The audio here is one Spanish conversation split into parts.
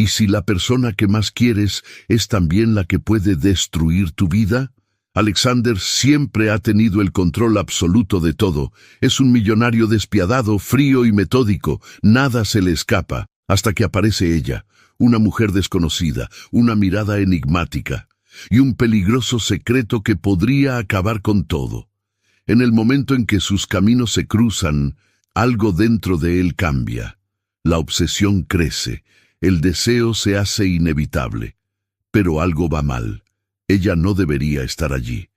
¿Y si la persona que más quieres es también la que puede destruir tu vida? Alexander siempre ha tenido el control absoluto de todo. Es un millonario despiadado, frío y metódico. Nada se le escapa, hasta que aparece ella, una mujer desconocida, una mirada enigmática, y un peligroso secreto que podría acabar con todo. En el momento en que sus caminos se cruzan, algo dentro de él cambia. La obsesión crece, el deseo se hace inevitable. Pero algo va mal. Ella no debería estar allí.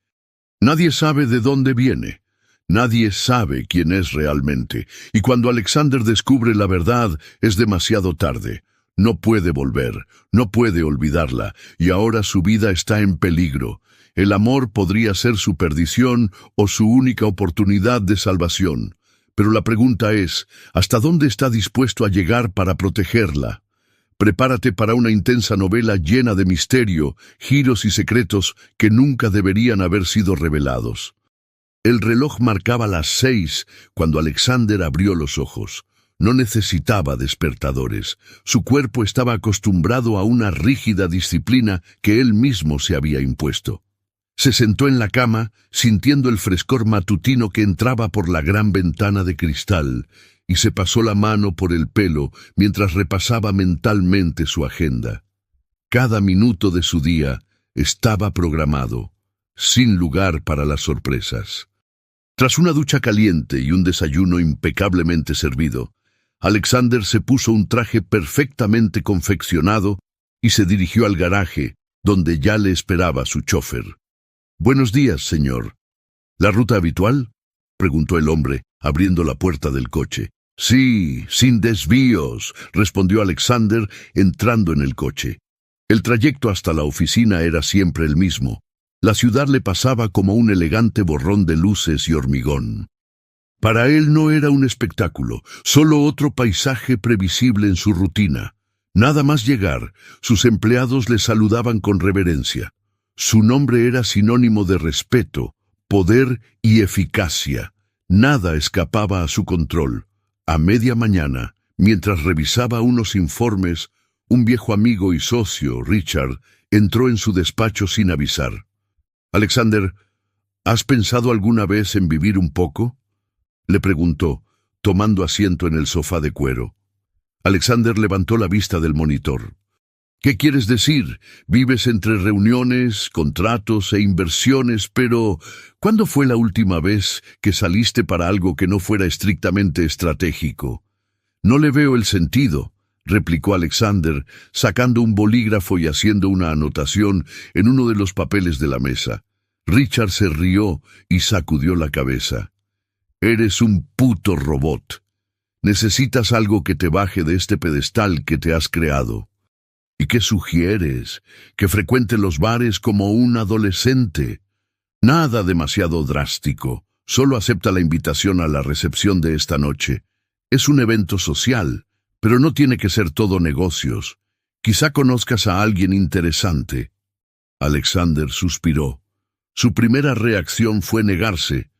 Nadie sabe de dónde viene. Nadie sabe quién es realmente. Y cuando Alexander descubre la verdad, es demasiado tarde. No puede volver, no puede olvidarla, y ahora su vida está en peligro. El amor podría ser su perdición o su única oportunidad de salvación. Pero la pregunta es, ¿hasta dónde está dispuesto a llegar para protegerla? Prepárate para una intensa novela llena de misterio, giros y secretos que nunca deberían haber sido revelados. El reloj marcaba las 6 cuando Alexander abrió los ojos. No necesitaba despertadores. Su cuerpo estaba acostumbrado a una rígida disciplina que él mismo se había impuesto. Se sentó en la cama, sintiendo el frescor matutino que entraba por la gran ventana de cristal, y se pasó la mano por el pelo mientras repasaba mentalmente su agenda. Cada minuto de su día estaba programado, sin lugar para las sorpresas. Tras una ducha caliente y un desayuno impecablemente servido, Alexander se puso un traje perfectamente confeccionado y se dirigió al garaje, donde ya le esperaba su chofer. «Buenos días, señor». «¿La ruta habitual?», preguntó el hombre, abriendo la puerta del coche. «Sí, sin desvíos», respondió Alexander, entrando en el coche. El trayecto hasta la oficina era siempre el mismo. La ciudad le pasaba como un elegante borrón de luces y hormigón. Para él no era un espectáculo, solo otro paisaje previsible en su rutina. Nada más llegar, sus empleados le saludaban con reverencia. Su nombre era sinónimo de respeto, poder y eficacia. Nada escapaba a su control. A media mañana, mientras revisaba unos informes, un viejo amigo y socio, Richard, entró en su despacho sin avisar. «Alexander, ¿has pensado alguna vez en vivir un poco?», le preguntó, tomando asiento en el sofá de cuero. Alexander levantó la vista del monitor. «¿Qué quieres decir? Vives entre reuniones, contratos e inversiones, pero ¿cuándo fue la última vez que saliste para algo que no fuera estrictamente estratégico?» «No le veo el sentido», replicó Alexander, sacando un bolígrafo y haciendo una anotación en uno de los papeles de la mesa. Richard se rió y sacudió la cabeza. «Eres un puto robot. Necesitas algo que te baje de este pedestal que te has creado». «¿Y qué sugieres? ¿Que frecuente los bares como un adolescente?» «Nada demasiado drástico. Solo acepta la invitación a la recepción de esta noche. Es un evento social, pero no tiene que ser todo negocios. Quizá conozcas a alguien interesante». Alexander suspiró. Su primera reacción fue negarse,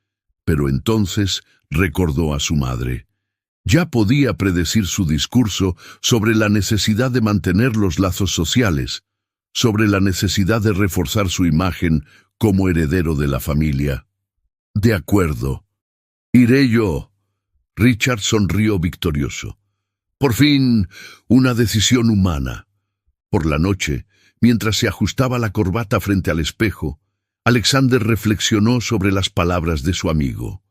pero entonces recordó a su madre. Ya podía predecir su discurso sobre la necesidad de mantener los lazos sociales, sobre la necesidad de reforzar su imagen como heredero de la familia. «De acuerdo. Iré yo». Richard sonrió victorioso. Por fin, una decisión humana. Por la noche, mientras se ajustaba la corbata frente al espejo, Alexander reflexionó sobre las palabras de su amigo.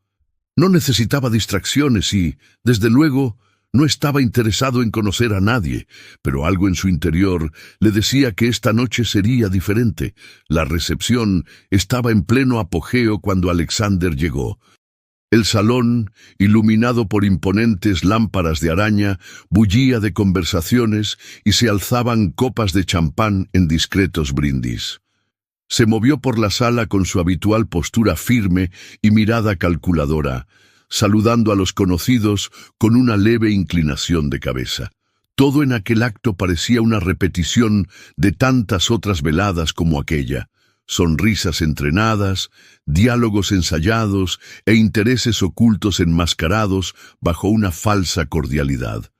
No necesitaba distracciones y, desde luego, no estaba interesado en conocer a nadie, pero algo en su interior le decía que esta noche sería diferente. La recepción estaba en pleno apogeo cuando Alexander llegó. El salón, iluminado por imponentes lámparas de araña, bullía de conversaciones y se alzaban copas de champán en discretos brindis. Se movió por la sala con su habitual postura firme y mirada calculadora, saludando a los conocidos con una leve inclinación de cabeza. Todo en aquel acto parecía una repetición de tantas otras veladas como aquella. Sonrisas entrenadas, diálogos ensayados e intereses ocultos enmascarados bajo una falsa cordialidad.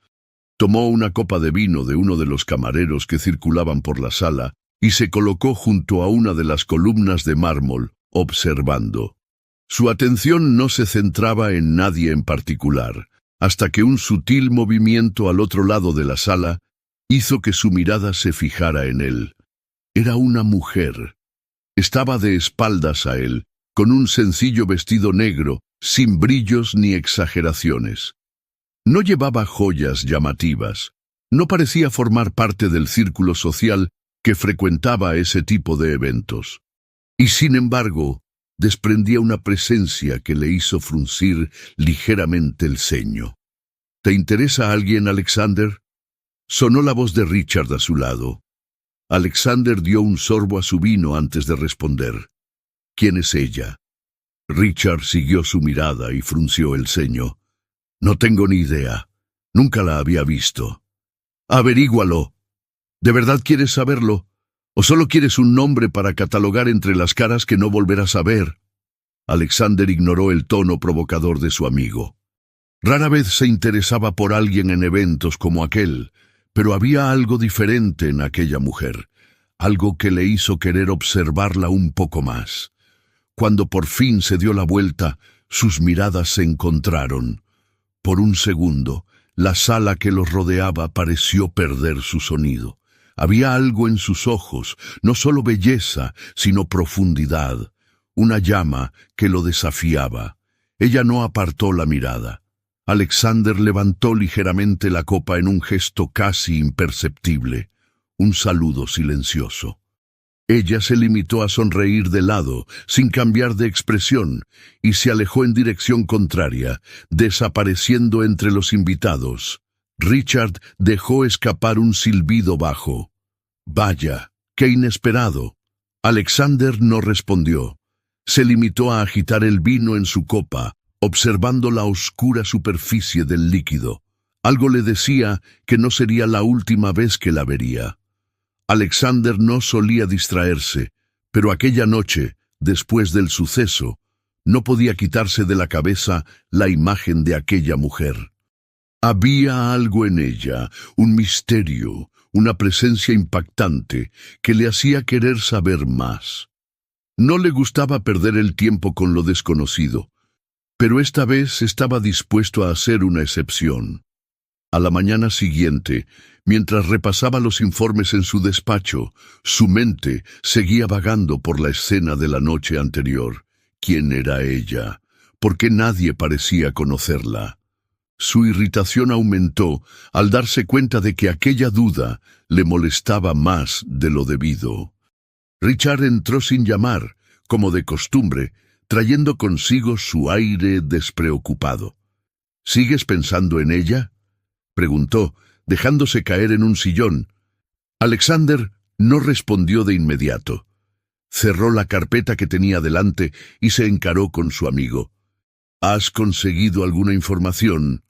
Tomó una copa de vino de uno de los camareros que circulaban por la sala y se colocó junto a una de las columnas de mármol, observando. Su atención no se centraba en nadie en particular, hasta que un sutil movimiento al otro lado de la sala hizo que su mirada se fijara en él. Era una mujer. Estaba de espaldas a él, con un sencillo vestido negro, sin brillos ni exageraciones. No llevaba joyas llamativas. No parecía formar parte del círculo social que frecuentaba ese tipo de eventos. Y sin embargo, desprendía una presencia que le hizo fruncir ligeramente el ceño. ¿Te interesa alguien, Alexander? Sonó la voz de Richard a su lado. Alexander dio un sorbo a su vino antes de responder. ¿Quién es ella? Richard siguió su mirada y frunció el ceño. No tengo ni idea. Nunca la había visto. Averígualo. ¿De verdad quieres saberlo? ¿O solo quieres un nombre para catalogar entre las caras que no volverás a ver? Alexander ignoró el tono provocador de su amigo. Rara vez se interesaba por alguien en eventos como aquel, pero había algo diferente en aquella mujer, algo que le hizo querer observarla un poco más. Cuando por fin se dio la vuelta, sus miradas se encontraron. Por un segundo, la sala que los rodeaba pareció perder su sonido. Había algo en sus ojos, no solo belleza, sino profundidad, una llama que lo desafiaba. Ella no apartó la mirada. Alexander levantó ligeramente la copa en un gesto casi imperceptible, un saludo silencioso. Ella se limitó a sonreír de lado, sin cambiar de expresión, y se alejó en dirección contraria, desapareciendo entre los invitados. Richard dejó escapar un silbido bajo. «Vaya, qué inesperado». Alexander no respondió. Se limitó a agitar el vino en su copa, observando la oscura superficie del líquido. Algo le decía que no sería la última vez que la vería. Alexander no solía distraerse, pero aquella noche, después del suceso, no podía quitarse de la cabeza la imagen de aquella mujer. Había algo en ella, un misterio, una presencia impactante que le hacía querer saber más. No le gustaba perder el tiempo con lo desconocido, pero esta vez estaba dispuesto a hacer una excepción. A la mañana siguiente, mientras repasaba los informes en su despacho, su mente seguía vagando por la escena de la noche anterior. ¿Quién era ella? ¿Por qué nadie parecía conocerla? Su irritación aumentó al darse cuenta de que aquella duda le molestaba más de lo debido. Richard entró sin llamar, como de costumbre, trayendo consigo su aire despreocupado. ¿Sigues pensando en ella?, preguntó, dejándose caer en un sillón. Alexander no respondió de inmediato. Cerró la carpeta que tenía delante y se encaró con su amigo. ¿Has conseguido alguna información?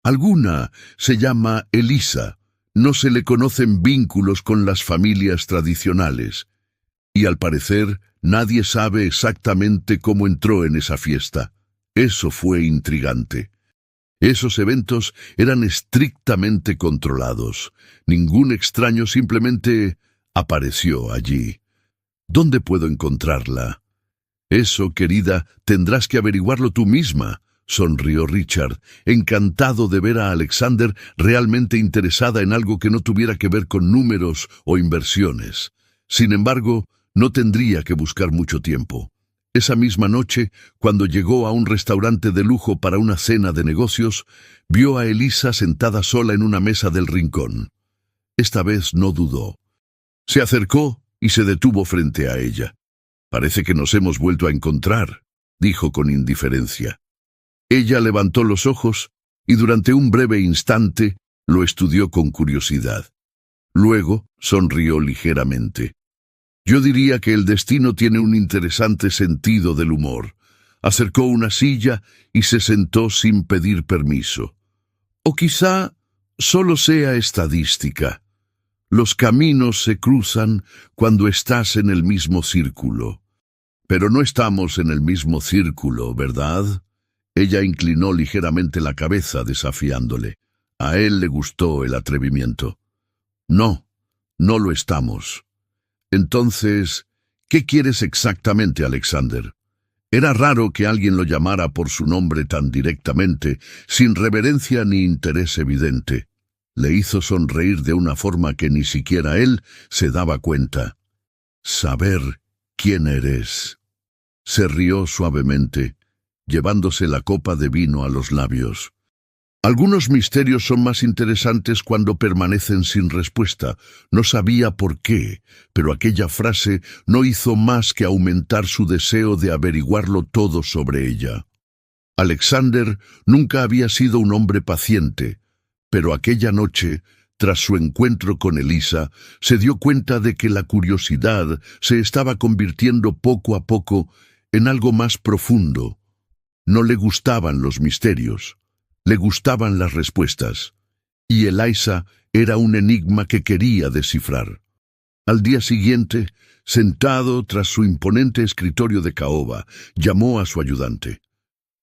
Alguna. Se llama Elisa. No se le conocen vínculos con las familias tradicionales. Y al parecer, nadie sabe exactamente cómo entró en esa fiesta. Eso fue intrigante. Esos eventos eran estrictamente controlados. Ningún extraño simplemente apareció allí. ¿Dónde puedo encontrarla? Eso, querida, tendrás que averiguarlo tú misma, sonrió Richard, encantado de ver a Alexander realmente interesada en algo que no tuviera que ver con números o inversiones. Sin embargo, no tendría que buscar mucho tiempo. Esa misma noche, cuando llegó a un restaurante de lujo para una cena de negocios, vio a Elisa sentada sola en una mesa del rincón. Esta vez no dudó. Se acercó y se detuvo frente a ella. «Parece que nos hemos vuelto a encontrar», dijo con indiferencia. Ella levantó los ojos y durante un breve instante lo estudió con curiosidad. Luego sonrió ligeramente. «Yo diría que el destino tiene un interesante sentido del humor». Acercó una silla y se sentó sin pedir permiso. «O quizá solo sea estadística. Los caminos se cruzan cuando estás en el mismo círculo». «Pero no estamos en el mismo círculo, ¿verdad?». Ella inclinó ligeramente la cabeza, desafiándole. A él le gustó el atrevimiento. No, no lo estamos. Entonces, ¿qué quieres exactamente, Alexander? Era raro que alguien lo llamara por su nombre tan directamente, sin reverencia ni interés evidente. Le hizo sonreír de una forma que ni siquiera él se daba cuenta. Saber quién eres. Se rió suavemente, llevándose la copa de vino a los labios. Algunos misterios son más interesantes cuando permanecen sin respuesta. No sabía por qué, pero aquella frase no hizo más que aumentar su deseo de averiguarlo todo sobre ella. Alexander nunca había sido un hombre paciente, pero aquella noche, tras su encuentro con Elisa, se dio cuenta de que la curiosidad se estaba convirtiendo poco a poco en algo más profundo. No le gustaban los misterios. Le gustaban las respuestas, y Elisa era un enigma que quería descifrar. Al día siguiente, sentado tras su imponente escritorio de caoba, llamó a su ayudante.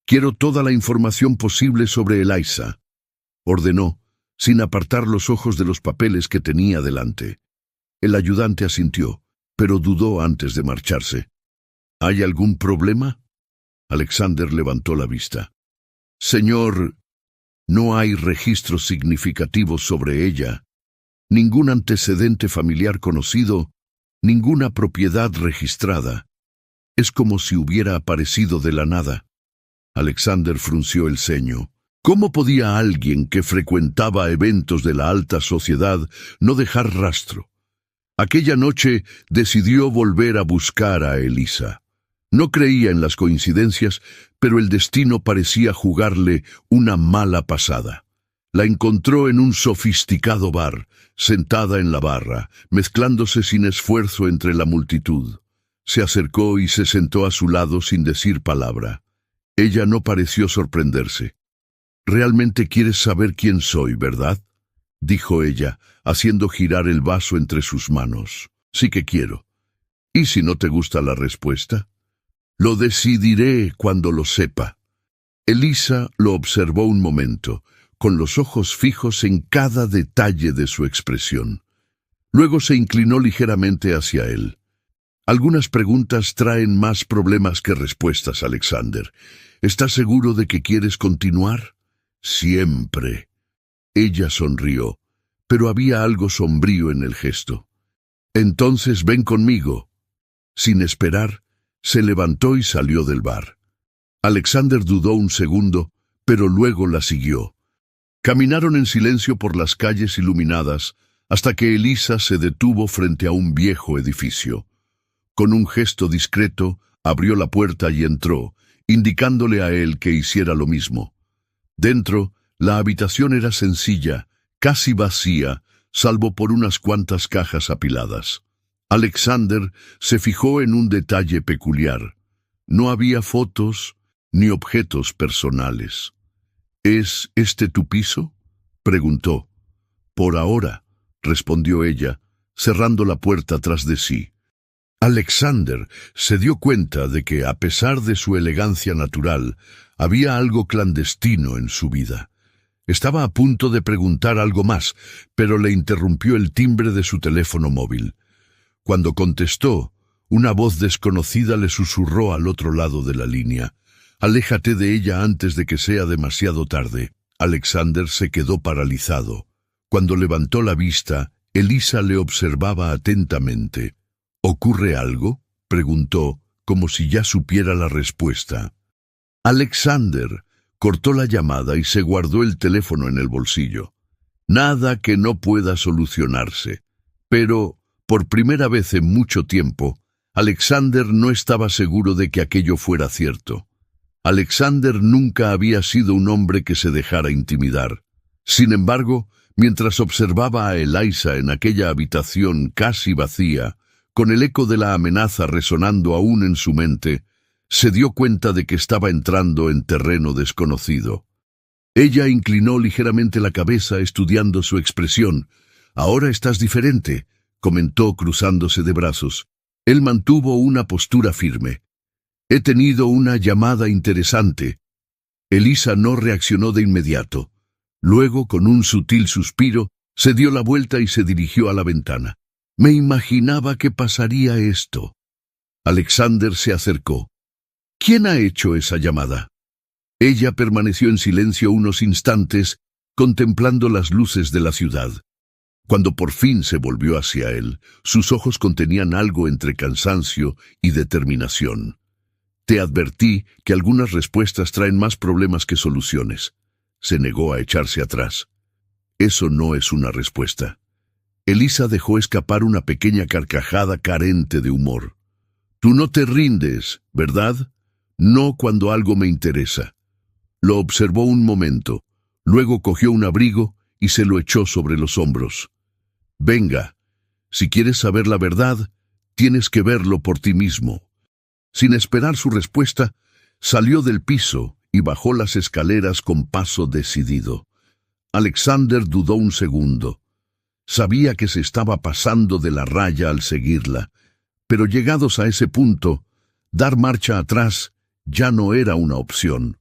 «Quiero toda la información posible sobre Elisa», ordenó, sin apartar los ojos de los papeles que tenía delante. El ayudante asintió, pero dudó antes de marcharse. «¿Hay algún problema?» Alexander levantó la vista. «Señor, no hay registros significativos sobre ella, ningún antecedente familiar conocido, ninguna propiedad registrada. Es como si hubiera aparecido de la nada». Alexander frunció el ceño. ¿Cómo podía alguien que frecuentaba eventos de la alta sociedad no dejar rastro? Aquella noche decidió volver a buscar a Elisa. No creía en las coincidencias, pero el destino parecía jugarle una mala pasada. La encontró en un sofisticado bar, sentada en la barra, mezclándose sin esfuerzo entre la multitud. Se acercó y se sentó a su lado sin decir palabra. Ella no pareció sorprenderse. «Realmente quieres saber quién soy, ¿verdad?», dijo ella, haciendo girar el vaso entre sus manos. «Sí que quiero. ¿Y si no te gusta la respuesta?» «Lo decidiré cuando lo sepa». Elisa lo observó un momento, con los ojos fijos en cada detalle de su expresión. Luego se inclinó ligeramente hacia él. «Algunas preguntas traen más problemas que respuestas, Alexander. ¿Estás seguro de que quieres continuar?» «Siempre». Ella sonrió, pero había algo sombrío en el gesto. «Entonces ven conmigo». Sin esperar, se levantó y salió del bar. Alexander dudó un segundo, pero luego la siguió. Caminaron en silencio por las calles iluminadas hasta que Elisa se detuvo frente a un viejo edificio. Con un gesto discreto, abrió la puerta y entró, indicándole a él que hiciera lo mismo. Dentro, la habitación era sencilla, casi vacía, salvo por unas cuantas cajas apiladas. Alexander se fijó en un detalle peculiar. No había fotos ni objetos personales. «¿Es este tu piso?», preguntó. «Por ahora», respondió ella, cerrando la puerta tras de sí. Alexander se dio cuenta de que, a pesar de su elegancia natural, había algo clandestino en su vida. Estaba a punto de preguntar algo más, pero le interrumpió el timbre de su teléfono móvil. Cuando contestó, una voz desconocida le susurró al otro lado de la línea. «Aléjate de ella antes de que sea demasiado tarde». Alexander se quedó paralizado. Cuando levantó la vista, Elisa le observaba atentamente. «¿Ocurre algo?», preguntó, como si ya supiera la respuesta. Alexander cortó la llamada y se guardó el teléfono en el bolsillo. Nada que no pueda solucionarse. Pero, por primera vez en mucho tiempo, Alexander no estaba seguro de que aquello fuera cierto. Alexander nunca había sido un hombre que se dejara intimidar. Sin embargo, mientras observaba a Elisa en aquella habitación casi vacía, con el eco de la amenaza resonando aún en su mente, se dio cuenta de que estaba entrando en terreno desconocido. Ella inclinó ligeramente la cabeza estudiando su expresión. «Ahora estás diferente», comentó cruzándose de brazos. Él mantuvo una postura firme. «He tenido una llamada interesante». Elisa no reaccionó de inmediato. Luego, con un sutil suspiro, se dio la vuelta y se dirigió a la ventana. Me imaginaba que pasaría esto. Alexander se acercó. ¿Quién ha hecho esa llamada? Ella permaneció en silencio unos instantes, contemplando las luces de la ciudad. Cuando por fin se volvió hacia él, sus ojos contenían algo entre cansancio y determinación. Te advertí que algunas respuestas traen más problemas que soluciones. Se negó a echarse atrás. Eso no es una respuesta. Elisa dejó escapar una pequeña carcajada carente de humor. Tú no te rindes, ¿verdad? No cuando algo me interesa. Lo observó un momento, luego cogió un abrigo y se lo echó sobre los hombros. Venga, si quieres saber la verdad, tienes que verlo por ti mismo. Sin esperar su respuesta, salió del piso y bajó las escaleras con paso decidido. Alexander dudó un segundo. Sabía que se estaba pasando de la raya al seguirla, pero llegados a ese punto, dar marcha atrás ya no era una opción.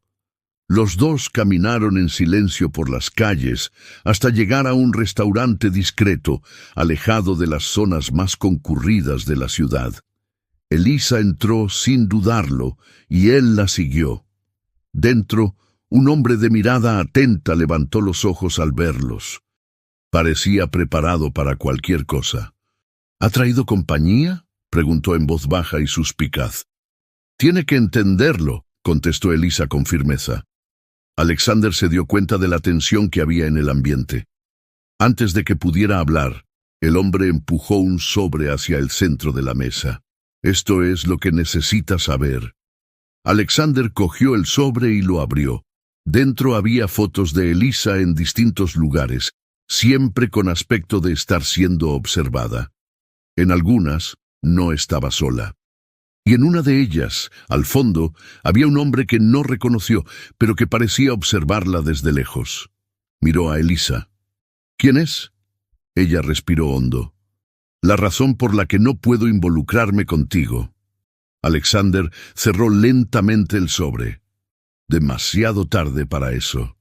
Los dos caminaron en silencio por las calles hasta llegar a un restaurante discreto, alejado de las zonas más concurridas de la ciudad. Elisa entró sin dudarlo y él la siguió. Dentro, un hombre de mirada atenta levantó los ojos al verlos. Parecía preparado para cualquier cosa. ¿Ha traído compañía?, preguntó en voz baja y suspicaz. Tiene que entenderlo, contestó Elisa con firmeza. Alexander se dio cuenta de la tensión que había en el ambiente. Antes de que pudiera hablar, el hombre empujó un sobre hacia el centro de la mesa. Esto es lo que necesita saber. Alexander cogió el sobre y lo abrió. Dentro había fotos de Elisa en distintos lugares, siempre con aspecto de estar siendo observada. En algunas, no estaba sola. Y en una de ellas, al fondo, había un hombre que no reconoció, pero que parecía observarla desde lejos. Miró a Elisa. ¿Quién es? Ella respiró hondo. La razón por la que no puedo involucrarme contigo. Alexander cerró lentamente el sobre. Demasiado tarde para eso.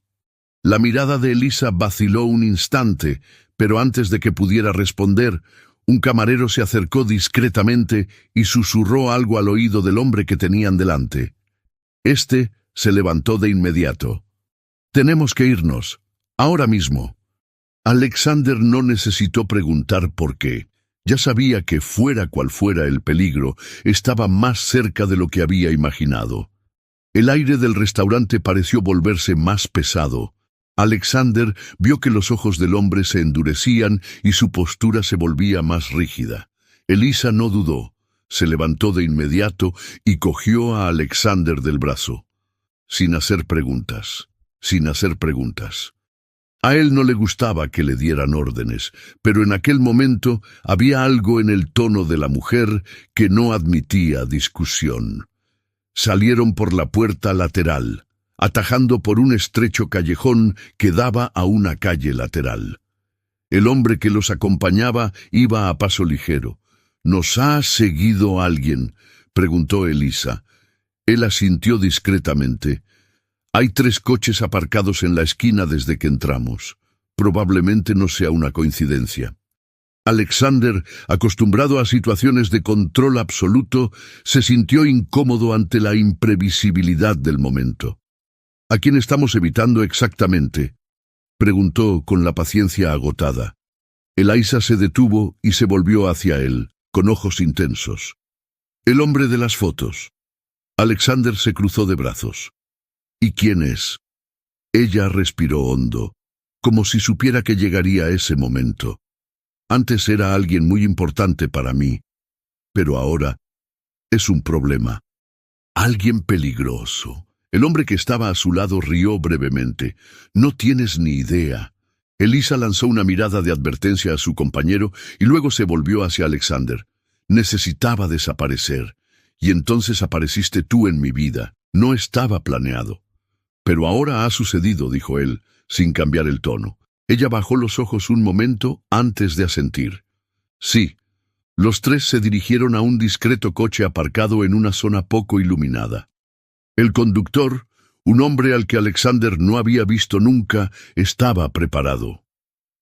La mirada de Elisa vaciló un instante, pero antes de que pudiera responder, un camarero se acercó discretamente y susurró algo al oído del hombre que tenían delante. Este se levantó de inmediato. «Tenemos que irnos, ahora mismo». Alexander no necesitó preguntar por qué. Ya sabía que, fuera cual fuera el peligro, estaba más cerca de lo que había imaginado. El aire del restaurante pareció volverse más pesado. Alexander vio que los ojos del hombre se endurecían y su postura se volvía más rígida. Elisa no dudó. Se levantó de inmediato y cogió a Alexander del brazo. Sin hacer preguntas. A él no le gustaba que le dieran órdenes, pero en aquel momento había algo en el tono de la mujer que no admitía discusión. Salieron por la puerta lateral, atajando por un estrecho callejón que daba a una calle lateral. El hombre que los acompañaba iba a paso ligero. ¿Nos ha seguido alguien?, preguntó Elisa. Él asintió discretamente. Hay 3 coches aparcados en la esquina desde que entramos. Probablemente no sea una coincidencia. Alexander, acostumbrado a situaciones de control absoluto, se sintió incómodo ante la imprevisibilidad del momento. ¿A quién estamos evitando exactamente?, preguntó con la paciencia agotada. Elisa se detuvo y se volvió hacia él, con ojos intensos. El hombre de las fotos. Alexander se cruzó de brazos. ¿Y quién es? Ella respiró hondo, como si supiera que llegaría ese momento. Antes era alguien muy importante para mí, pero ahora es un problema. Alguien peligroso. El hombre que estaba a su lado rió brevemente. No tienes ni idea. Elisa lanzó una mirada de advertencia a su compañero y luego se volvió hacia Alexander. Necesitaba desaparecer. Y entonces apareciste tú en mi vida. No estaba planeado. Pero ahora ha sucedido, dijo él, sin cambiar el tono. Ella bajó los ojos un momento antes de asentir. Sí. Los 3 se dirigieron a un discreto coche aparcado en una zona poco iluminada. El conductor, Un hombre al que Alexander no había visto nunca estaba preparado.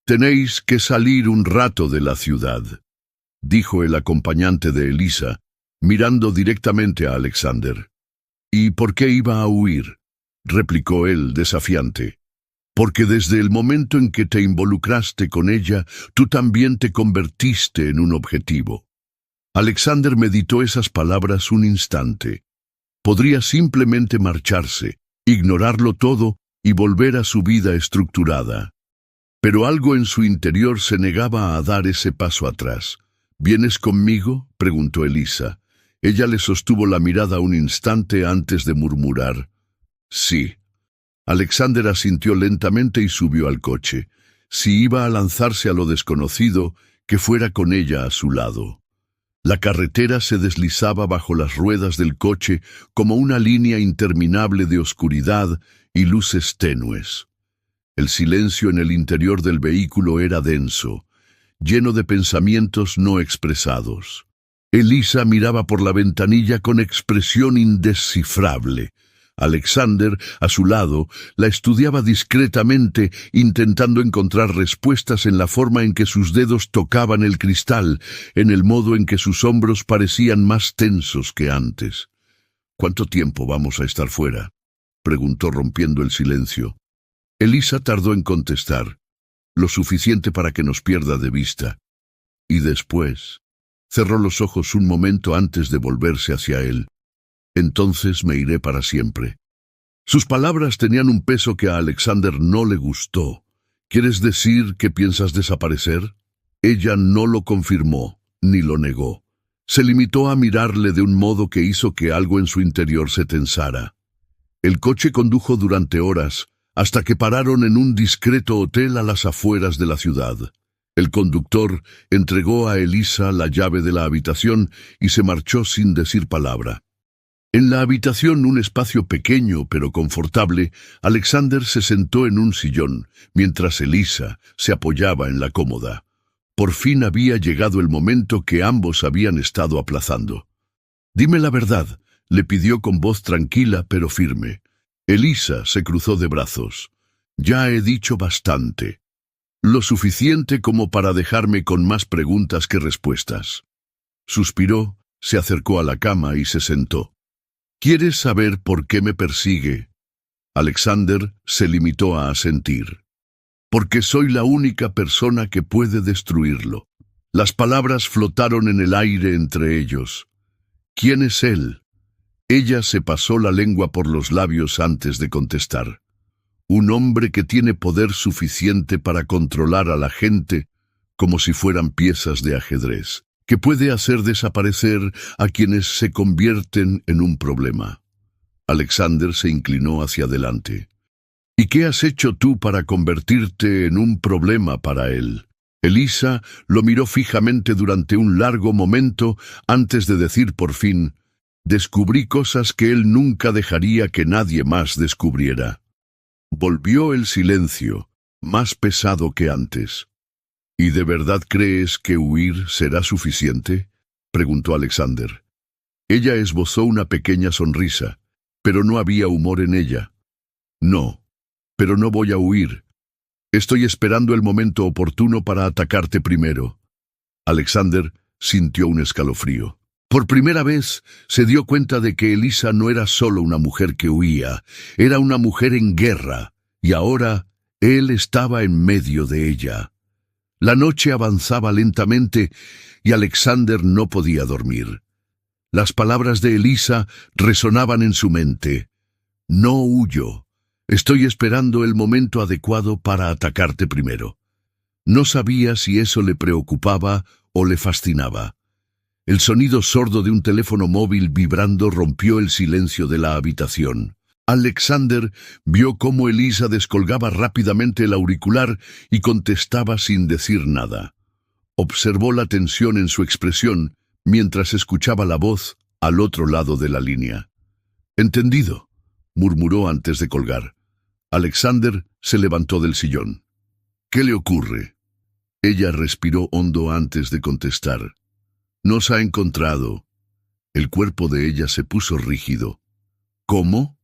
«Tenéis que salir un rato de la ciudad», dijo el acompañante de Elisa, mirando directamente a Alexander. «¿Y por qué iba a huir?», replicó él desafiante. «Porque desde el momento en que te involucraste con ella, tú también te convertiste en un objetivo». Alexander meditó esas palabras un instante. Podría simplemente marcharse, ignorarlo todo y volver a su vida estructurada. Pero algo en su interior se negaba a dar ese paso atrás. «¿Vienes conmigo?», preguntó Elisa. Ella le sostuvo la mirada un instante antes de murmurar: «Sí». Alexander asintió lentamente y subió al coche. Si iba a lanzarse a lo desconocido, que fuera con ella a su lado. La carretera se deslizaba bajo las ruedas del coche como una línea interminable de oscuridad y luces tenues. El silencio en el interior del vehículo era denso, lleno de pensamientos no expresados. Elisa miraba por la ventanilla con expresión indescifrable. Alexander, a su lado, la estudiaba discretamente, intentando encontrar respuestas en la forma en que sus dedos tocaban el cristal, en el modo en que sus hombros parecían más tensos que antes. «¿Cuánto tiempo vamos a estar fuera?», preguntó rompiendo el silencio. Elisa tardó en contestar, lo suficiente para que nos pierda de vista. Y después cerró los ojos un momento antes de volverse hacia él. «Entonces me iré para siempre». Sus palabras tenían un peso que a Alexander no le gustó. «¿Quieres decir que piensas desaparecer?». Ella no lo confirmó, ni lo negó. Se limitó a mirarle de un modo que hizo que algo en su interior se tensara. El coche condujo durante horas, hasta que pararon en un discreto hotel a las afueras de la ciudad. El conductor entregó a Elisa la llave de la habitación y se marchó sin decir palabra. En la habitación, un espacio pequeño pero confortable, Alexander se sentó en un sillón, mientras Elisa se apoyaba en la cómoda. Por fin había llegado el momento que ambos habían estado aplazando. «Dime la verdad», le pidió con voz tranquila pero firme. Elisa se cruzó de brazos. «Ya he dicho bastante. Lo suficiente como para dejarme con más preguntas que respuestas». Suspiró, se acercó a la cama y se sentó. «¿Quieres saber por qué me persigue?». Alexander se limitó a asentir. «Porque soy la única persona que puede destruirlo». Las palabras flotaron en el aire entre ellos. «¿Quién es él?». Ella se pasó la lengua por los labios antes de contestar. «Un hombre que tiene poder suficiente para controlar a la gente como si fueran piezas de ajedrez, que puede hacer desaparecer a quienes se convierten en un problema». Alexander se inclinó hacia adelante. «¿Y qué has hecho tú para convertirte en un problema para él?». Elisa lo miró fijamente durante un largo momento antes de decir por fin: «Descubrí cosas que él nunca dejaría que nadie más descubriera». Volvió el silencio, más pesado que antes. «¿Y de verdad crees que huir será suficiente?», preguntó Alexander. Ella esbozó una pequeña sonrisa, pero no había humor en ella. «No, pero no voy a huir. Estoy esperando el momento oportuno para atacarte primero». Alexander sintió un escalofrío. Por primera vez se dio cuenta de que Elisa no era solo una mujer que huía, era una mujer en guerra, y ahora él estaba en medio de ella. La noche avanzaba lentamente y Alexander no podía dormir. Las palabras de Elisa resonaban en su mente. «No huyo. Estoy esperando el momento adecuado para atacarte primero». No sabía si eso le preocupaba o le fascinaba. El sonido sordo de un teléfono móvil vibrando rompió el silencio de la habitación. Alexander vio cómo Elisa descolgaba rápidamente el auricular y contestaba sin decir nada. Observó la tensión en su expresión mientras escuchaba la voz al otro lado de la línea. «Entendido», murmuró antes de colgar. Alexander se levantó del sillón. «¿Qué le ocurre?». Ella respiró hondo antes de contestar. «Nos ha encontrado». El cuerpo de ella se puso rígido. «¿Cómo?».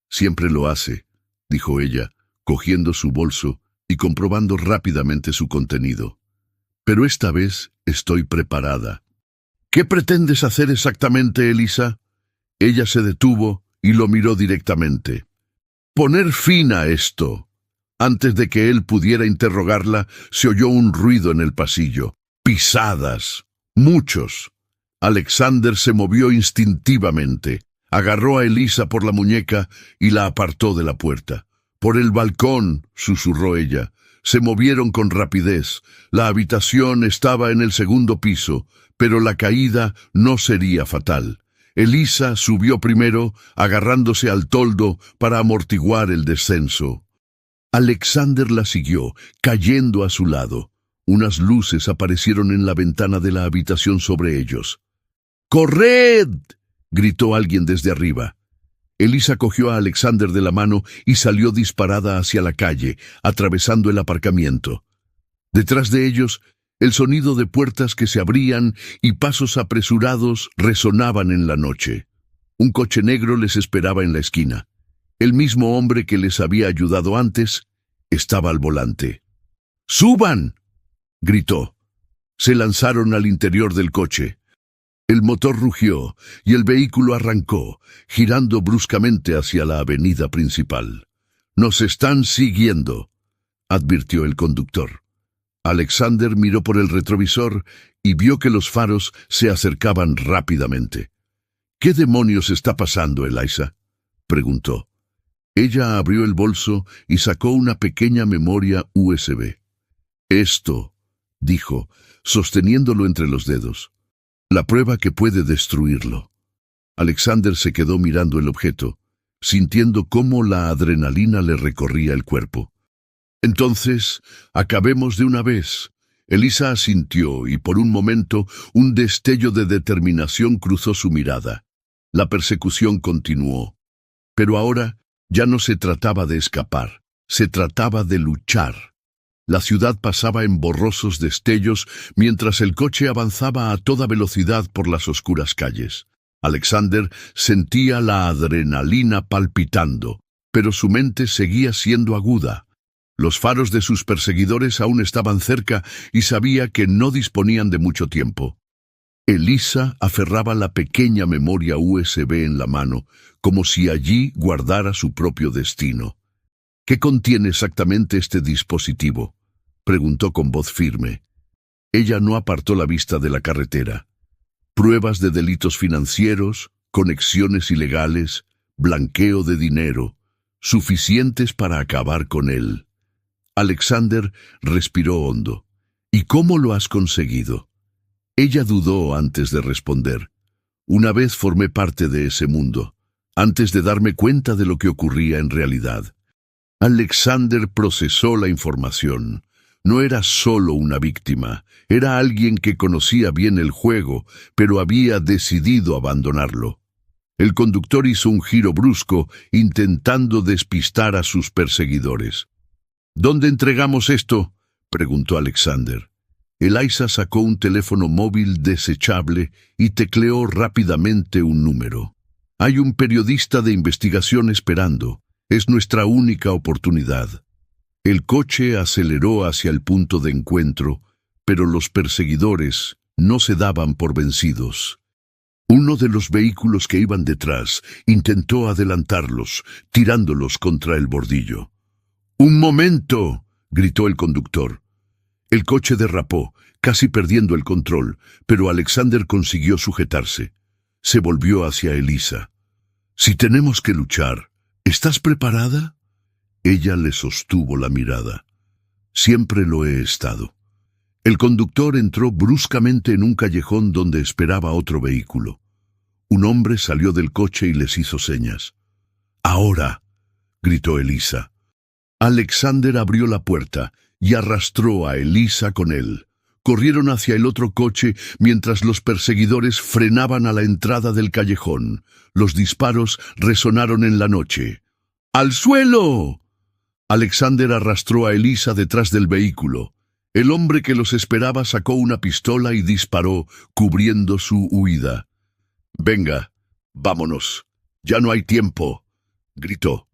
Siempre lo hace, dijo ella, cogiendo su bolso y comprobando rápidamente su contenido. Pero esta vez estoy preparada. ¿Qué pretendes hacer exactamente, Elisa? Ella se detuvo y lo miró directamente. Poner fin a esto. Antes de que él pudiera interrogarla, se oyó un ruido en el pasillo. Pisadas. Muchos. Alexander se movió instintivamente. Agarró a Elisa por la muñeca y la apartó de la puerta. «Por el balcón», susurró ella. Se movieron con rapidez. La habitación estaba en el segundo piso, pero la caída no sería fatal. Elisa subió primero, agarrándose al toldo para amortiguar el descenso. Alexander la siguió, cayendo a su lado. Unas luces aparecieron en la ventana de la habitación sobre ellos. «¡Corred!», gritó alguien desde arriba. Elisa cogió a Alexander de la mano y salió disparada hacia la calle, atravesando el aparcamiento. Detrás de ellos, el sonido de puertas que se abrían y pasos apresurados resonaban en la noche. Un coche negro les esperaba en la esquina. El mismo hombre que les había ayudado antes estaba al volante. «¡Suban!», gritó. Se lanzaron al interior del coche. El motor rugió y el vehículo arrancó, girando bruscamente hacia la avenida principal. «Nos están siguiendo», advirtió el conductor. Alexander miró por el retrovisor y vio que los faros se acercaban rápidamente. «¿Qué demonios está pasando, Elisa?», preguntó. Ella abrió el bolso y sacó una pequeña memoria USB. «Esto», dijo, sosteniéndolo entre los dedos. «La prueba que puede destruirlo». Alexander se quedó mirando el objeto, sintiendo cómo la adrenalina le recorría el cuerpo. «Entonces, acabemos de una vez». Elisa asintió y por un momento un destello de determinación cruzó su mirada. La persecución continuó. Pero ahora ya no se trataba de escapar, se trataba de luchar. La ciudad pasaba en borrosos destellos mientras el coche avanzaba a toda velocidad por las oscuras calles. Alexander sentía la adrenalina palpitando, pero su mente seguía siendo aguda. Los faros de sus perseguidores aún estaban cerca y sabía que no disponían de mucho tiempo. Elisa aferraba la pequeña memoria USB en la mano, como si allí guardara su propio destino. «¿Qué contiene exactamente este dispositivo?», preguntó con voz firme. Ella no apartó la vista de la carretera. «Pruebas de delitos financieros, conexiones ilegales, blanqueo de dinero, suficientes para acabar con él». Alexander respiró hondo. «¿Y cómo lo has conseguido?». Ella dudó antes de responder. «Una vez formé parte de ese mundo, antes de darme cuenta de lo que ocurría en realidad». Alexander procesó la información. No era solo una víctima, era alguien que conocía bien el juego, pero había decidido abandonarlo. El conductor hizo un giro brusco, intentando despistar a sus perseguidores. «¿Dónde entregamos esto?», preguntó Alexander. Elisa sacó un teléfono móvil desechable y tecleó rápidamente un número. «Hay un periodista de investigación esperando. Es nuestra única oportunidad». El coche aceleró hacia el punto de encuentro, pero los perseguidores no se daban por vencidos. Uno de los vehículos que iban detrás intentó adelantarlos, tirándolos contra el bordillo. «¡Un momento!», gritó el conductor. El coche derrapó, casi perdiendo el control, pero Alexander consiguió sujetarse. Se volvió hacia Elisa. «Si tenemos que luchar, ¿estás preparada?». Ella le sostuvo la mirada. «Siempre lo he estado». El conductor entró bruscamente en un callejón donde esperaba otro vehículo. Un hombre salió del coche y les hizo señas. «Ahora», gritó Elisa. Alexander abrió la puerta y arrastró a Elisa con él. Corrieron hacia el otro coche mientras los perseguidores frenaban a la entrada del callejón. Los disparos resonaron en la noche. «¡Al suelo!». Alexander arrastró a Elisa detrás del vehículo. El hombre que los esperaba sacó una pistola y disparó, cubriendo su huida. «Venga, vámonos. Ya no hay tiempo», gritó.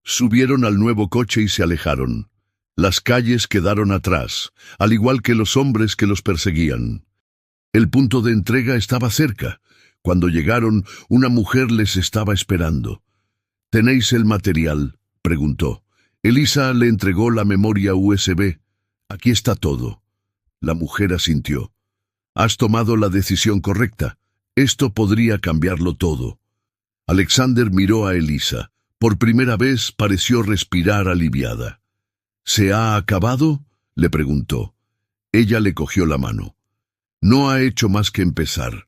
Subieron al nuevo coche y se alejaron. Las calles quedaron atrás, al igual que los hombres que los perseguían. El punto de entrega estaba cerca. Cuando llegaron, una mujer les estaba esperando. ¿Tenéis el material?, preguntó. Elisa le entregó la memoria USB. Aquí está todo. La mujer asintió. Has tomado la decisión correcta. Esto podría cambiarlo todo. Alexander miró a Elisa. Por primera vez pareció respirar aliviada. ¿Se ha acabado?, le preguntó. Ella le cogió la mano. No ha hecho más que empezar.